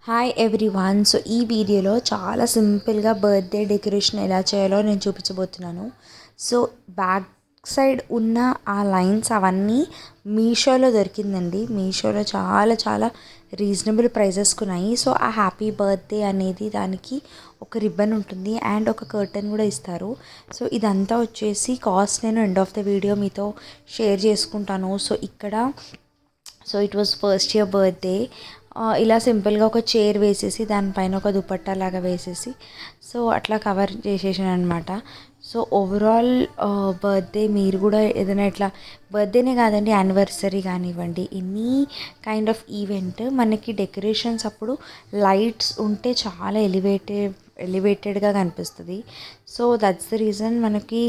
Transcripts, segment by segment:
Hi everyone. So ఈ వీడియోలో చాలా సింపుల్గా బర్త్డే డెకరేషన్ ఎలా చేయాలో నేను చూపించబోతున్నాను. సో బ్యాక్ సైడ్ ఉన్న ఆ లైన్స్ అవన్నీ మీషోలో దొరికిందండి. మీషోలో చాలా చాలా రీజనబుల్ ప్రైజెస్కి ఉన్నాయి. సో ఆ హ్యాపీ బర్త్డే అనేది దానికి ఒక రిబ్బన్ ఉంటుంది అండ్ ఒక కర్టన్ కూడా ఇస్తారు. సో ఇదంతా వచ్చేసి కాస్ట్ నేను ఎండ్ ఆఫ్ ద వీడియో మీతో షేర్ చేసుకుంటాను. So it was first year birthday. ఇలా సింపుల్గా ఒక చైర్ వేసేసి దానిపైన ఒక దుపట్టా లాగా వేసేసి సో అట్లా కవర్ చేసేసాను అనమాట. సో ఓవరాల్ బర్త్డే మీరు కూడా ఏదైనా ఇట్లా బర్త్డేనే కాదండి, యానివర్సరీ కానివ్వండి, ఎనీ కైండ్ ఆఫ్ ఈవెంట్ మనకి డెకరేషన్స్ అప్పుడు లైట్స్ ఉంటే చాలా ఎలివేటెడ్గా కనిపిస్తుంది. సో దట్స్ ద రీజన్ మనకి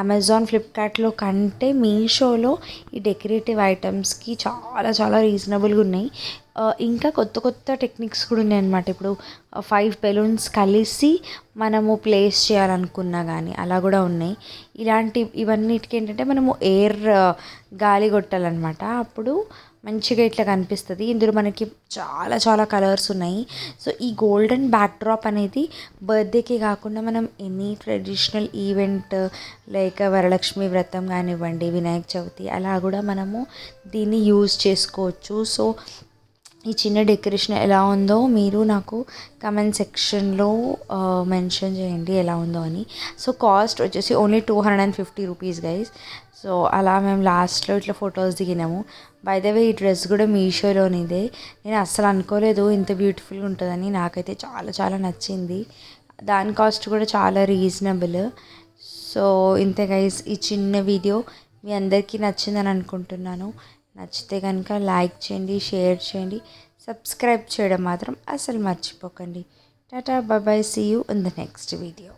అమెజాన్, ఫ్లిప్కార్ట్లో కంటే మీషోలో ఈ డెకరేటివ్ ఐటమ్స్కి చాలా చాలా రీజనబుల్గా ఉన్నాయి. ఇంకా కొత్త కొత్త టెక్నిక్స్ కూడా ఉన్నాయన్నమాట. ఇప్పుడు 5 బెలూన్స్ కలిసి మనము ప్లేస్ చేయాలనుకున్నా కానీ అలా కూడా ఉన్నాయి. ఇవన్నిటికి ఏంటంటే మనము గాలి కొట్టాలన్నమాట. అప్పుడు మంచిగా ఇట్లా కనిపిస్తుంది. ఇందులో మనకి చాలా చాలా కలర్స్ ఉన్నాయి. సో ఈ గోల్డెన్ బ్యాక్డ్రాప్ అనేది బర్త్డేకి కాకుండా మనం any traditional event like Varalakshmi వ్రతం కానివ్వండి, వినాయక చవితి అలా కూడా మనము దీన్ని యూజ్ చేసుకోవచ్చు. సో ఈ చిన్న డెకరేషన్ ఎలా ఉందో మీరు నాకు కమెంట్ సెక్షన్లో మెన్షన్ చేయండి ఎలా ఉందో అని. సో కాస్ట్ వచ్చేసి ఓన్లీ 250 రూపీస్ గైస్. సో అలా మేము లాస్ట్లో ఇట్లా ఫొటోస్ దిగినాము. బై ద వే ఈ డ్రెస్ కూడా మీషోలోనిదే. నేను అస్సలు అనుకోలేదు ఇంత బ్యూటిఫుల్గా ఉంటుందని. నాకైతే చాలా చాలా నచ్చింది. దాని కాస్ట్ కూడా చాలా రీజనబుల్. సో ఇంతే గైస్, ఈ చిన్న వీడియో మీ అందరికీ నచ్చిందని అనుకుంటున్నాను. నచ్చితే కనుక లైక్ చేయండి, షేర్ చేయండి, సబ్స్క్రైబ్ చేయడం మాత్రం అసలు మర్చిపోకండి. Tata, bye bye, see you in the next video.